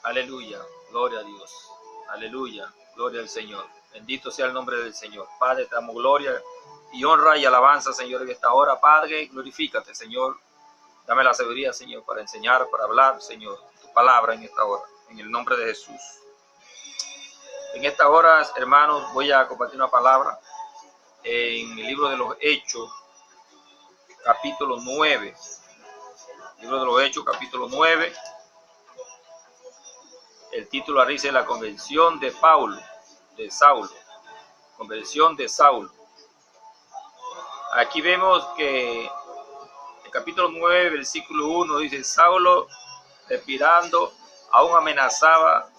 Aleluya, gloria a Dios. Aleluya, gloria al Señor. Bendito sea el nombre del Señor. Padre, te damos gloria y honra y alabanza, Señor, en esta hora. Padre, glorifícate, Señor. Dame la sabiduría, Señor, para enseñar, para hablar, Señor, tu palabra en esta hora. En el nombre de Jesús. En esta hora, hermanos, voy a compartir una palabra en el libro de los Hechos, capítulo 9. Libro de los Hechos, capítulo 9. El título dice la conversión de Saulo. Conversión de Saulo. Aquí vemos que el capítulo 9, versículo 1 dice: Saulo, respirando, aún amenazaba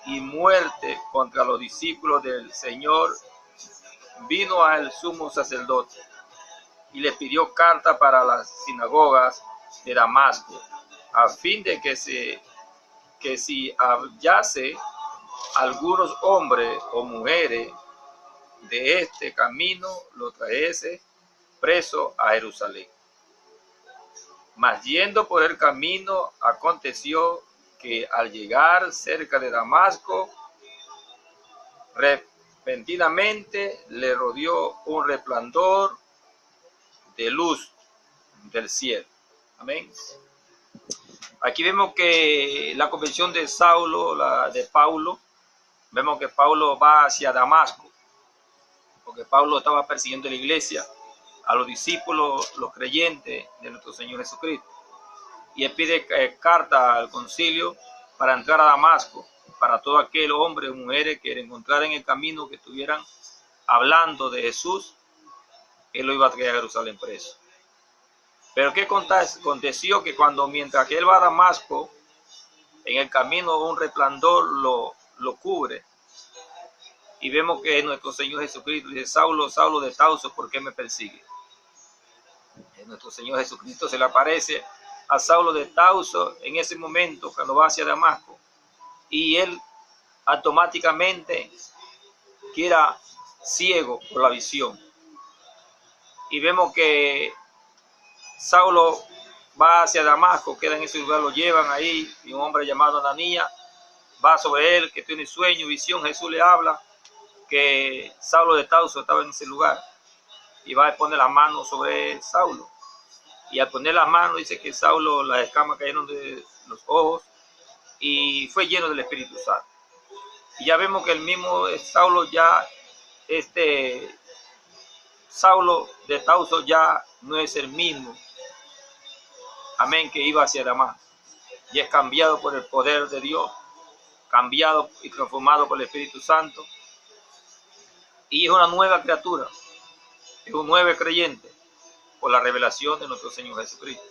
y muerte contra los discípulos del Señor, vino al sumo sacerdote y le pidió carta para las sinagogas de Damasco, a fin de que si hallase algunos hombres o mujeres de este camino, lo trajese preso a Jerusalén. Mas yendo por el camino, aconteció que al llegar cerca de Damasco, repentinamente le rodeó un resplandor de luz del cielo. Amén. Aquí vemos que la conversión de Paulo, vemos que Paulo va hacia Damasco, porque Paulo estaba persiguiendo la iglesia, a los discípulos, los creyentes de nuestro Señor Jesucristo. Y él pide carta al concilio para entrar a Damasco, para todo aquel hombre o mujeres que encontraran en el camino, que estuvieran hablando de Jesús, él lo iba a traer a Jerusalén preso. Pero ¿qué aconteció? Que mientras que él va a Damasco, en el camino un resplandor lo cubre. Y vemos que nuestro Señor Jesucristo dice: Saulo, Saulo de Tarso, ¿por qué me persigue? Nuestro Señor Jesucristo se le aparece a Saulo de Tarso en ese momento cuando va hacia Damasco. Y él automáticamente queda ciego por la visión. Y vemos que Saulo va hacia Damasco, queda en ese lugar, lo llevan ahí, y un hombre llamado Ananías va sobre él, que tiene sueño, visión. Jesús le habla que Saulo de Tarso estaba en ese lugar, y va a poner las manos sobre Saulo. Y al poner las manos dice que Saulo, las escamas cayeron de los ojos y fue lleno del Espíritu Santo. Y ya vemos que el mismo Saulo Saulo de Tarso ya no es el mismo. Amén, que iba hacia Damasco. Y es cambiado por el poder de Dios, cambiado y transformado por el Espíritu Santo. Y es una nueva criatura, es un nuevo creyente por la revelación de nuestro Señor Jesucristo.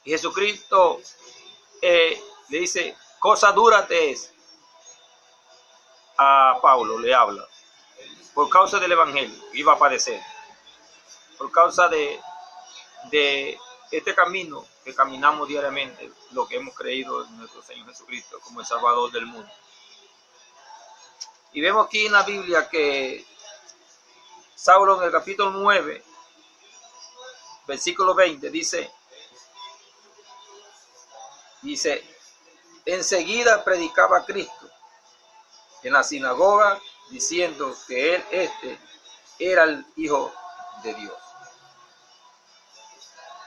Y Jesucristo le dice: cosa dura te es. A Paulo le habla por causa del evangelio que iba a padecer, por causa de este camino que caminamos diariamente, lo que hemos creído en nuestro Señor Jesucristo como el Salvador del mundo. Y vemos aquí en la Biblia que Saulo, en el capítulo 9, versículo 20, dice, enseguida predicaba a Cristo en la sinagoga, diciendo que él era el Hijo de Dios.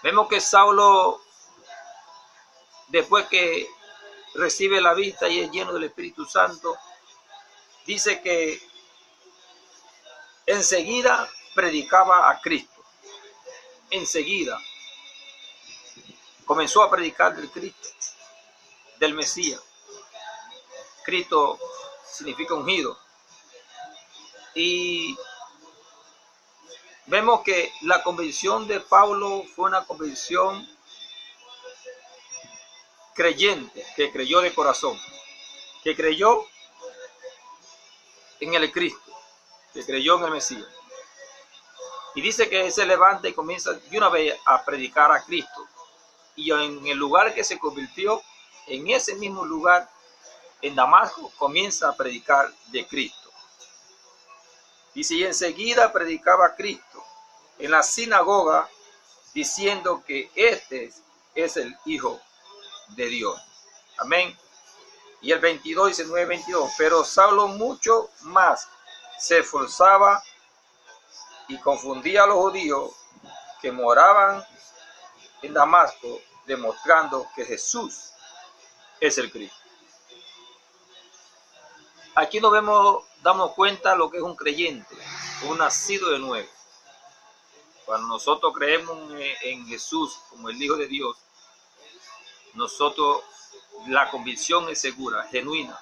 Vemos que Saulo, después que recibe la vista y es lleno del Espíritu Santo, dice que enseguida predicaba a Cristo. Enseguida comenzó a predicar del Cristo, del Mesías. Cristo significa ungido. Y vemos que la conversión de Paulo fue una conversión creyente, que creyó de corazón, que creyó en el Cristo, que creyó en el Mesías. Y dice que se levanta y comienza de una vez a predicar a Cristo. Y en el lugar que se convirtió, en ese mismo lugar, en Damasco, comienza a predicar de Cristo. Dice: y enseguida predicaba a Cristo en la sinagoga, diciendo que este es el Hijo de Dios. Amén. Y el 22 dice 9:22, pero Saulo mucho más se esforzaba y confundía a los judíos que moraban en Damasco, demostrando que Jesús es el Cristo. Aquí damos cuenta lo que es un creyente, un nacido de nuevo. Cuando nosotros creemos en Jesús como el Hijo de Dios, nosotros la convicción es segura, genuina,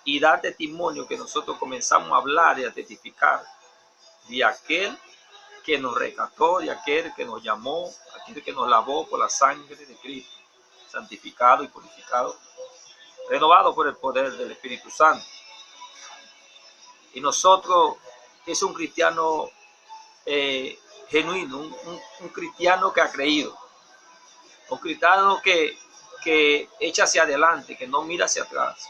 y da testimonio que nosotros comenzamos a hablar y a testificar de aquel que nos rescató, de aquel que nos llamó, aquel que nos lavó por la sangre de Cristo, santificado y purificado, renovado por el poder del Espíritu Santo. Y nosotros es un cristiano genuino, un cristiano que ha creído, un cristiano que echa hacia adelante, que no mira hacia atrás,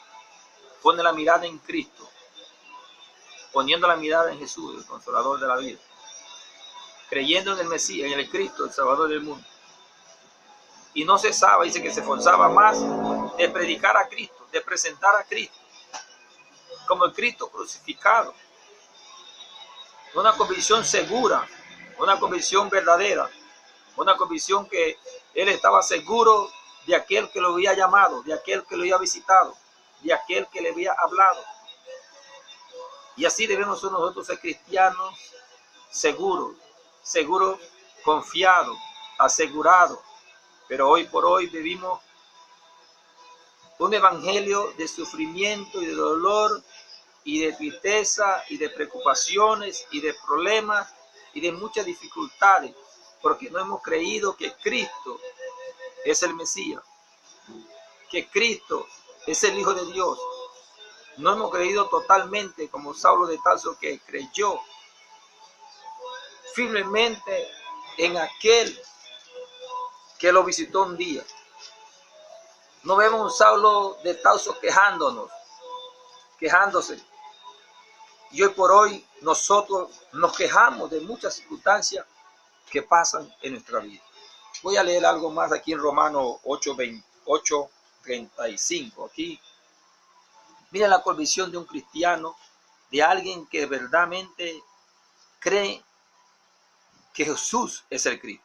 pone la mirada en Cristo, poniendo la mirada en Jesús, el consolador de la vida, creyendo en el Mesías, en el Cristo, el Salvador del mundo. Y no cesaba, dice que se esforzaba más de predicar a Cristo, de presentar a Cristo como el Cristo crucificado. Una convicción segura, una convicción verdadera, una convicción que él estaba seguro de aquel que lo había llamado, de aquel que lo había visitado, de aquel que le había hablado. Y así debemos nosotros ser cristianos seguros, confiados, asegurados. Pero hoy por hoy vivimos un evangelio de sufrimiento y de dolor y de tristeza y de preocupaciones y de problemas y de muchas dificultades, porque no hemos creído que Cristo es el Mesías, que Cristo es el Hijo de Dios. No hemos creído totalmente como Saulo de Tarso, que creyó firmemente en aquel que lo visitó un día. No vemos un Saulo de Tarso quejándose. Y hoy por hoy nosotros nos quejamos de muchas circunstancias que pasan en nuestra vida. Voy a leer algo más aquí en Romanos 8:35. Aquí, mira la convicción de un cristiano, de alguien que verdaderamente cree que Jesús es el Cristo.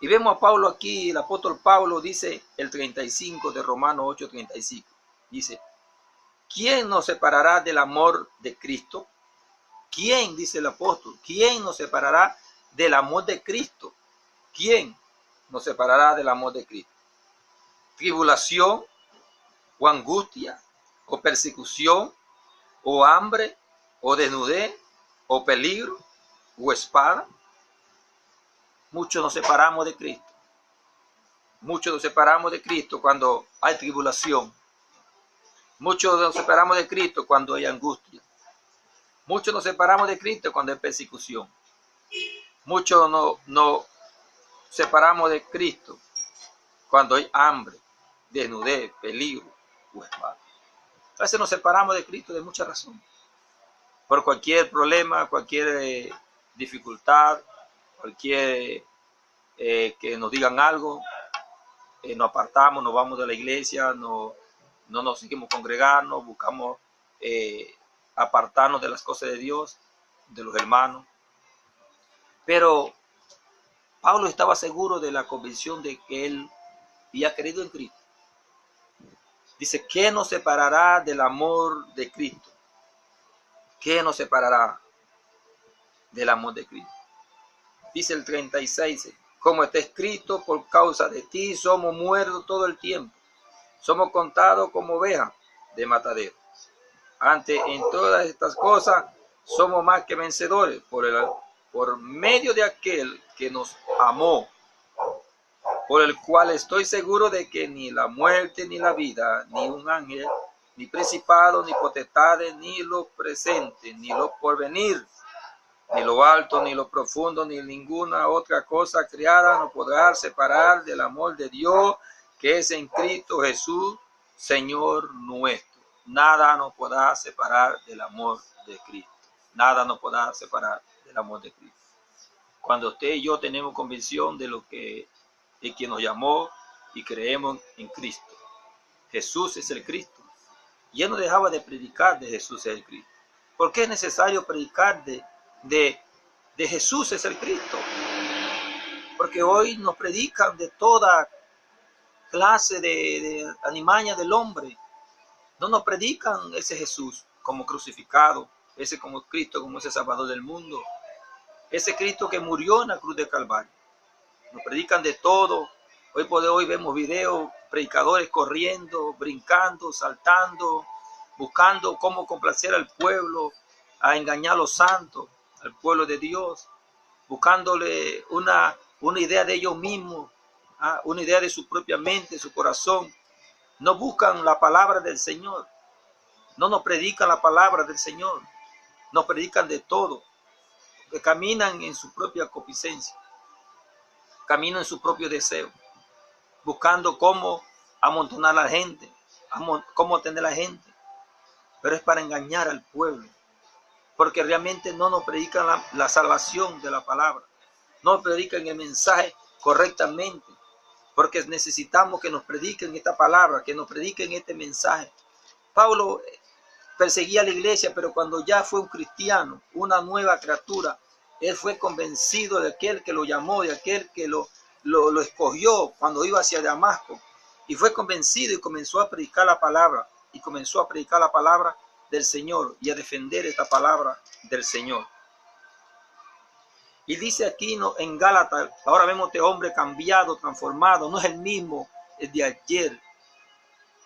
Y vemos a Pablo aquí, el apóstol Pablo dice el 35 de Romanos 8:35. Dice, ¿quién nos separará del amor de Cristo? ¿Quién, dice el apóstol, quién nos separará del amor de Cristo? ¿Quién nos separará del amor de Cristo? ¿Tribulación o angustia o persecución o hambre o desnudez o peligro o espada? Muchos nos separamos de Cristo. Muchos nos separamos de Cristo cuando hay tribulación. Muchos nos separamos de Cristo cuando hay angustia. Muchos nos separamos de Cristo cuando hay persecución. Muchos nos separamos de Cristo cuando hay hambre, desnudez, peligro o espada. A veces nos separamos de Cristo de muchas razones. Por cualquier problema, cualquier dificultad, cualquier que nos digan algo, nos apartamos, nos vamos de la iglesia, no nos seguimos congregando, buscamos apartarnos de las cosas de Dios, de los hermanos. Pero Pablo estaba seguro de la convicción de que él había creído en Cristo. Dice, ¿qué nos separará del amor de Cristo? ¿Qué nos separará del amor de Cristo? Dice el 36, como está escrito, por causa de ti somos muertos todo el tiempo. Somos contados como ovejas de matadero. Antes, en todas estas cosas, somos más que vencedores por medio de aquel que nos amó, por el cual estoy seguro de que ni la muerte, ni la vida, ni un ángel, ni principado, ni potestades, ni lo presente, ni lo porvenir, ni lo alto, ni lo profundo, ni ninguna otra cosa creada nos podrá separar del amor de Dios que es en Cristo Jesús, Señor nuestro. Nada nos podrá separar del amor de Cristo. Nada nos podrá separar del amor de Cristo. Cuando usted y yo tenemos convicción de lo que de quien nos llamó y creemos en Cristo, Jesús es el Cristo. Y él no dejaba de predicar de Jesús es el Cristo. ¿Por qué es necesario predicar de Jesús es el Cristo? Porque hoy nos predican de toda clase de alimaña del hombre. No nos predican ese Jesús como crucificado, ese como Cristo, como ese Salvador del mundo, ese Cristo que murió en la cruz de Calvario. Nos predican de todo. Hoy por hoy vemos videos, predicadores corriendo, brincando, saltando, buscando cómo complacer al pueblo, a engañar a los santos, al pueblo de Dios, buscándole una idea de ellos mismos, una idea de su propia mente, su corazón. No buscan la palabra del Señor, no nos predican la palabra del Señor, nos predican de todo, que caminan en su propia concupiscencia, caminan en su propio deseo, buscando cómo amontonar a la gente, cómo tener a la gente, pero es para engañar al pueblo, porque realmente no nos predican la salvación de la palabra, no nos predican el mensaje correctamente, porque necesitamos que nos prediquen esta palabra, que nos prediquen este mensaje. Pablo perseguía a la iglesia, pero cuando ya fue un cristiano, una nueva criatura, él fue convencido de aquel que lo llamó, de aquel que lo escogió cuando iba hacia Damasco, y fue convencido y comenzó a predicar la palabra, y comenzó a predicar la palabra del Señor y a defender esta palabra del Señor. Y dice aquí en Gálatas, ahora vemos este hombre cambiado, transformado, no es el mismo el de ayer.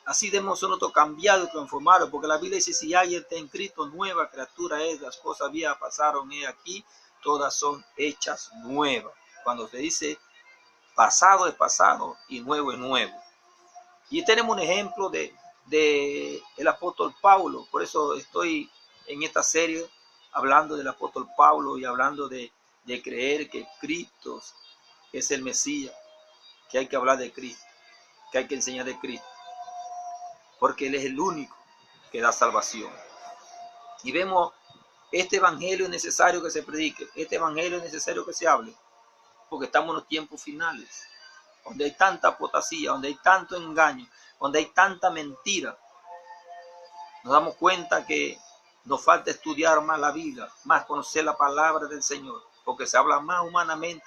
Así debemos nosotros cambiado y transformado, porque la Biblia dice, si alguien está en Cristo, nueva criatura es, las cosas viejas pasaron, aquí, todas son hechas nuevas. Cuando se dice pasado es pasado y nuevo es nuevo. Y tenemos un ejemplo de el apóstol Pablo, por eso estoy en esta serie hablando del apóstol Pablo y hablando de creer que Cristo es el Mesías, que hay que hablar de Cristo, que hay que enseñar de Cristo, porque Él es el único que da salvación. Y vemos, este evangelio es necesario que se predique, este evangelio es necesario que se hable, porque estamos en los tiempos finales, donde hay tanta apostasía, donde hay tanto engaño, donde hay tanta mentira. Nos damos cuenta que nos falta estudiar más la Biblia, más conocer la palabra del Señor, porque se habla más humanamente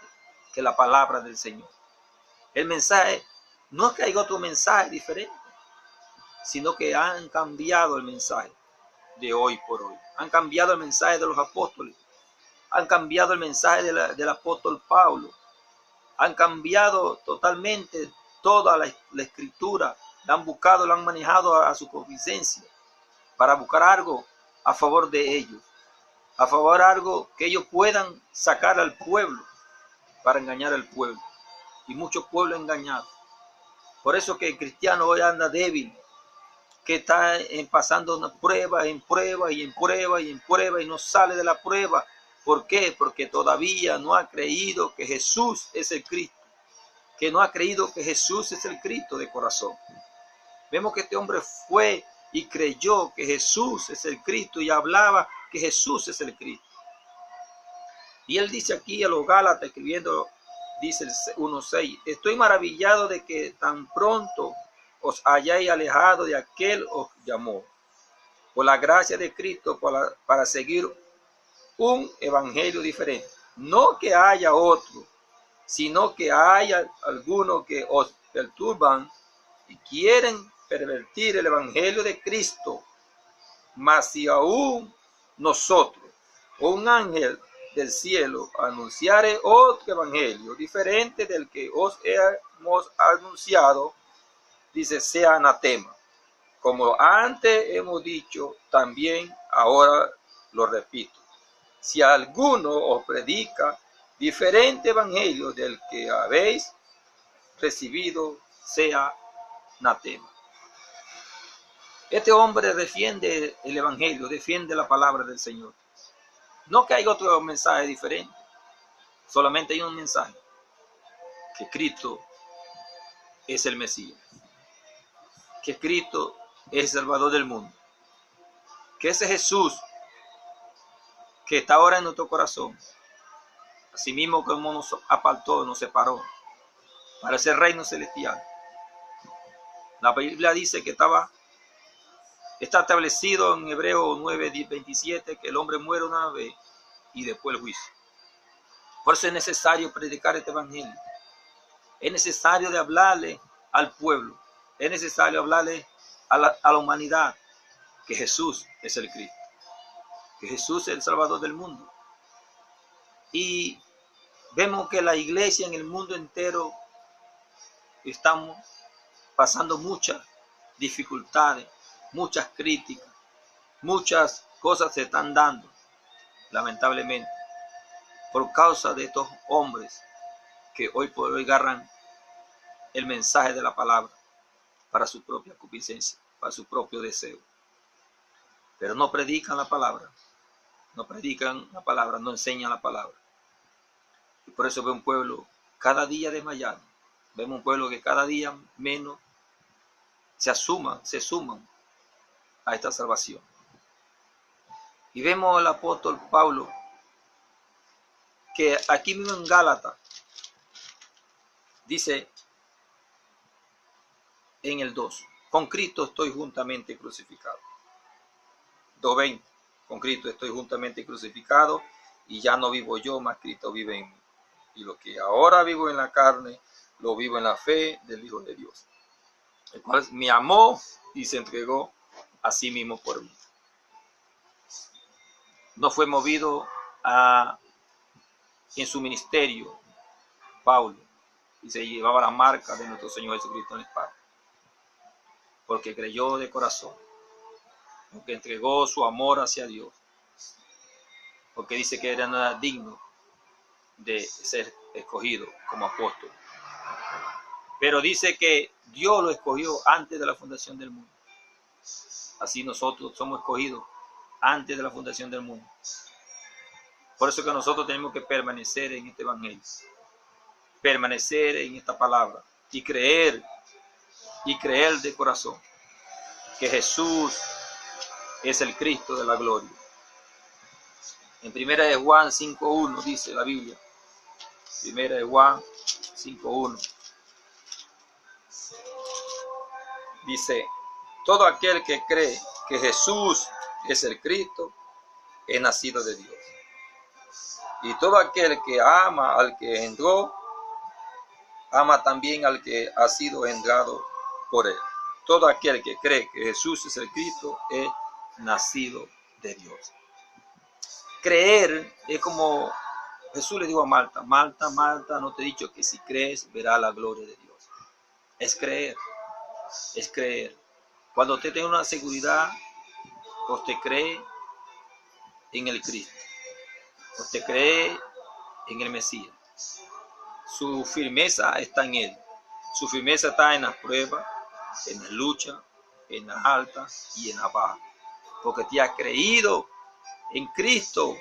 que la palabra del Señor. El mensaje, no es que haya otro mensaje diferente, sino que han cambiado el mensaje de hoy por hoy. Han cambiado el mensaje de los apóstoles, han cambiado el mensaje del apóstol Pablo, han cambiado totalmente toda la escritura, la han buscado, la han manejado a su conveniencia para buscar algo a favor de ellos, a favor de algo que ellos puedan sacar al pueblo, para engañar al pueblo, y muchos pueblos engañados. Por eso que el cristiano hoy anda débil, que está pasando una prueba en prueba y en prueba y en prueba y no sale de la prueba. ¿Por qué? Porque todavía no ha creído que Jesús es el Cristo, que no ha creído que Jesús es el Cristo de corazón. Vemos que este hombre fue y creyó que Jesús es el Cristo y hablaba que Jesús es el Cristo. Y él dice aquí a los Gálatas, escribiendo, dice el 1:6, estoy maravillado de que tan pronto os hayáis alejado de aquel os llamó, por la gracia de Cristo, para seguir un evangelio diferente. No que haya otro, sino que haya algunos que os perturban y quieren pervertir el evangelio de Cristo. Mas si aún nosotros, o un ángel del cielo, anunciare otro evangelio diferente del que os hemos anunciado, dice, sea anatema. Como antes hemos dicho, también ahora lo repito. Si alguno os predica diferente evangelio del que habéis recibido, sea anatema. Este hombre defiende el evangelio, defiende la palabra del Señor. No que haya otro mensaje diferente, solamente hay un mensaje, que Cristo es el Mesías, que Cristo es el Salvador del mundo, que ese Jesús que está ahora en nuestro corazón, así mismo como nos apartó, nos separó para ese reino celestial, La Biblia dice que está establecido en Hebreos 9:27 que el hombre muere una vez y después el juicio. Por eso es necesario predicar este evangelio. Es necesario de hablarle al pueblo. Es necesario hablarle a la humanidad que Jesús es el Cristo, que Jesús es el Salvador del mundo. Y vemos que la iglesia en el mundo entero estamos pasando muchas dificultades, muchas críticas, muchas cosas se están dando, lamentablemente, por causa de estos hombres que hoy por hoy agarran el mensaje de la palabra para su propia concupiscencia, para su propio deseo. Pero no predican la palabra, no enseñan la palabra. Y por eso ve un pueblo cada día desmayado. Vemos un pueblo que cada día menos se suman a esta salvación. Y vemos al apóstol Pablo que aquí mismo en Gálatas dice en el 2, con Cristo estoy juntamente crucificado. 2:20, con Cristo estoy juntamente crucificado y ya no vivo yo, mas Cristo vive en mí. Y lo que ahora vivo en la carne, lo vivo en la fe del Hijo de Dios, el cual me amó y se entregó a sí mismo por mí. No fue movido en su ministerio, Pablo, y se llevaba la marca de nuestro Señor Jesucristo en la espalda, porque creyó de corazón, porque entregó su amor hacia Dios, porque dice que no era digno de ser escogido como apóstol. Pero dice que Dios lo escogió antes de la fundación del mundo. Así nosotros somos escogidos antes de la fundación del mundo. Por eso que nosotros tenemos que permanecer en este evangelio, permanecer en esta palabra y creer de corazón que Jesús es el Cristo de la gloria. En 1 de Juan 5:1 dice la Biblia, 1 de Juan 5:1 dice, todo aquel que cree que Jesús es el Cristo es nacido de Dios. Y todo aquel que ama al que engendró, ama también al que ha sido engendrado por él. Todo aquel que cree que Jesús es el Cristo es nacido de Dios. Creer es como Jesús le dijo a Marta, Marta, no te he dicho que si crees verás la gloria de Dios. Es creer, es creer. Cuando usted tiene una seguridad, usted cree en el Cristo, usted cree en el Mesías. Su firmeza está en Él. Su firmeza está en las pruebas, en la lucha, en las altas y en las bajas. Porque te ha creído en Cristo.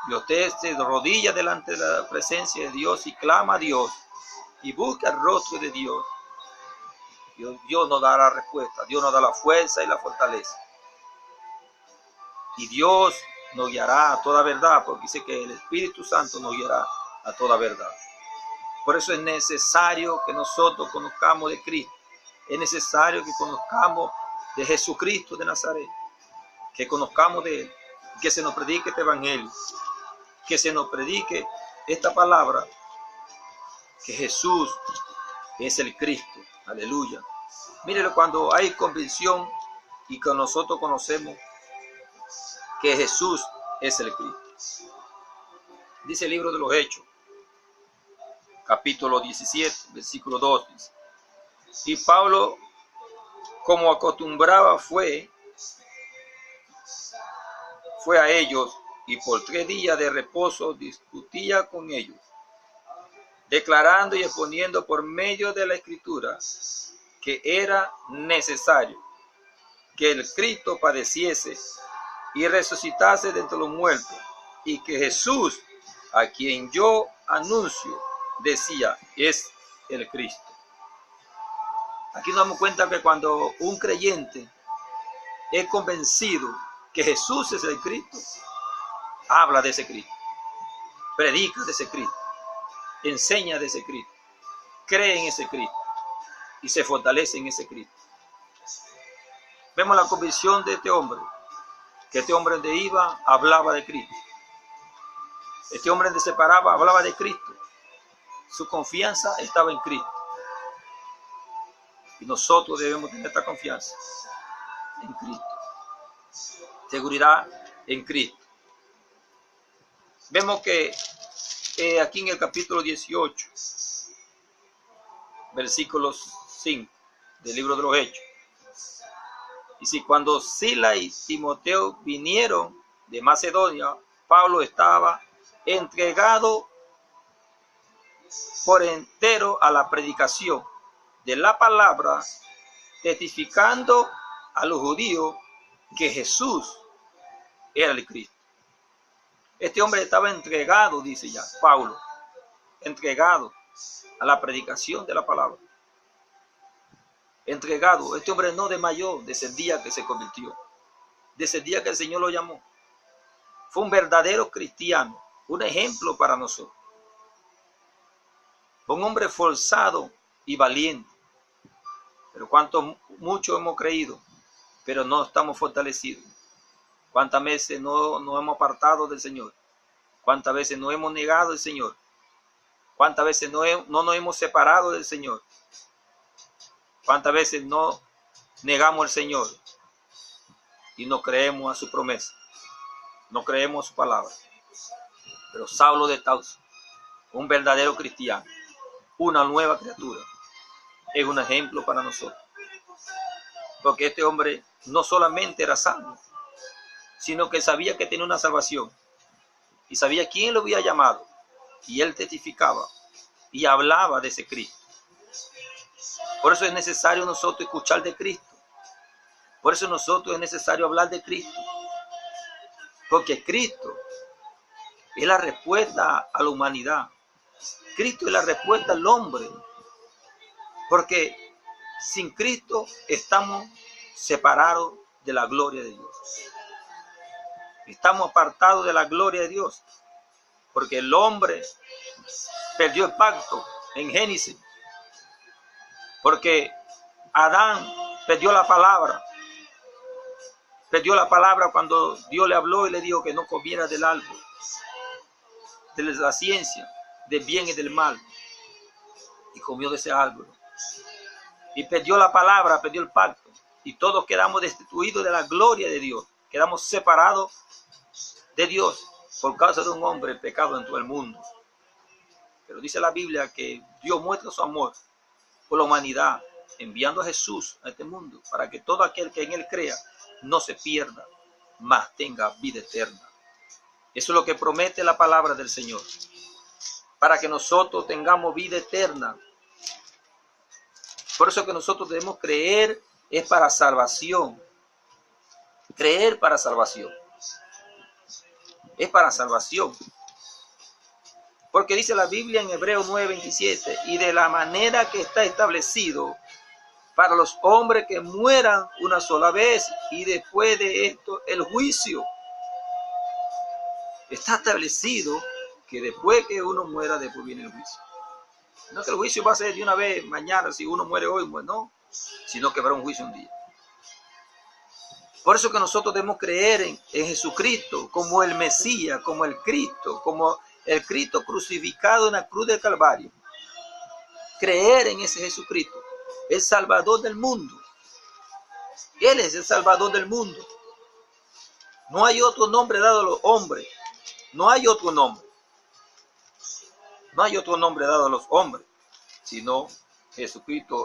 Y usted se rodilla delante de la presencia de Dios y clama a Dios y busca el rostro de Dios. Dios nos da la respuesta. Dios nos da la fuerza y la fortaleza. Y Dios nos guiará a toda verdad, porque dice que el Espíritu Santo nos guiará a toda verdad. Por eso es necesario que nosotros conozcamos de Cristo. Es necesario que conozcamos de Jesucristo de Nazaret. Que conozcamos de Él. Que se nos predique este evangelio. Que se nos predique esta palabra. Que Jesús es el Cristo. Aleluya. Mírenlo, cuando hay convicción y que nosotros conocemos que Jesús es el Cristo. Dice el libro de los Hechos, capítulo 17, versículo 2. Dice, y Pablo, como acostumbraba, fue a ellos y por 3 días de reposo discutía con ellos, declarando y exponiendo por medio de la Escritura que era necesario que el Cristo padeciese y resucitase de entre los muertos, y que Jesús, a quien yo anuncio, decía, es el Cristo. Aquí nos damos cuenta que cuando un creyente es convencido que Jesús es el Cristo, habla de ese Cristo, predica de ese Cristo, enseña de ese Cristo, cree en ese Cristo. y se fortalece en ese Cristo. Vemos la convicción de este hombre, que este hombre donde iba hablaba de Cristo. Este hombre donde se paraba hablaba de Cristo. Su confianza estaba en Cristo. Y nosotros debemos tener esta confianza en Cristo. Seguridad en Cristo. Vemos que aquí en el capítulo 18, versículos 5 del libro de los Hechos. Y si cuando Sila y Timoteo vinieron de Macedonia, Pablo estaba entregado por entero a la predicación de la palabra, testificando a los judíos que Jesús era el Cristo. Este hombre estaba entregado, dice ya Pablo, entregado a la predicación de la palabra. Entregado. Este hombre no desmayó desde el día que se convirtió, desde el día que el Señor lo llamó. Fue un verdadero cristiano, un ejemplo para nosotros. Un hombre forzado y valiente. Pero mucho hemos creído, pero no estamos fortalecidos. Cuántas veces no nos hemos apartado del Señor. Cuántas veces nos hemos negado al Señor. Cuántas veces no nos hemos separado del Señor. Cuántas veces no negamos al Señor y no creemos a su promesa, no creemos a su palabra. Pero Saulo de Tarso, un verdadero cristiano, una nueva criatura, es un ejemplo para nosotros. Porque este hombre no solamente era salvo, sino que sabía que tenía una salvación y sabía quién lo había llamado, y él testificaba y hablaba de ese Cristo. Por eso es necesario nosotros escuchar de Cristo. Por eso nosotros es necesario hablar de Cristo. Porque Cristo es la respuesta a la humanidad. Cristo es la respuesta al hombre. Porque sin Cristo estamos separados de la gloria de Dios. Estamos apartados de la gloria de Dios. Porque el hombre perdió el pacto en Génesis. Porque Adán perdió la palabra. Perdió la palabra cuando Dios le habló y le dijo que no comiera del árbol, de la ciencia, del bien y del mal. Y comió de ese árbol. Y perdió la palabra, perdió el pacto. Y todos quedamos destituidos de la gloria de Dios. Quedamos separados de Dios por causa de un hombre pecado en todo el mundo. Pero dice la Biblia que Dios muestra su amor por la humanidad, enviando a Jesús a este mundo para que todo aquel que en él crea no se pierda, mas tenga vida eterna. Eso es lo que promete la palabra del Señor, para que nosotros tengamos vida eterna. Por eso que nosotros debemos creer es para salvación. Creer para salvación. Es para salvación. Porque dice la Biblia en Hebreos 9:27, y de la manera que está establecido para los hombres que mueran una sola vez, y después de esto el juicio. Está establecido que después que uno muera, después viene el juicio. No es que el juicio va a ser de una vez mañana, si uno muere hoy, pues no, sino que habrá un juicio un día. Por eso que nosotros debemos creer en Jesucristo como el Mesías, como el Cristo, como el Cristo crucificado en la cruz del Calvario. Creer en ese Jesucristo, el Salvador del mundo. Él es el Salvador del mundo. No hay otro nombre dado a los hombres. No hay otro nombre. No hay otro nombre dado a los hombres, sino Jesucristo.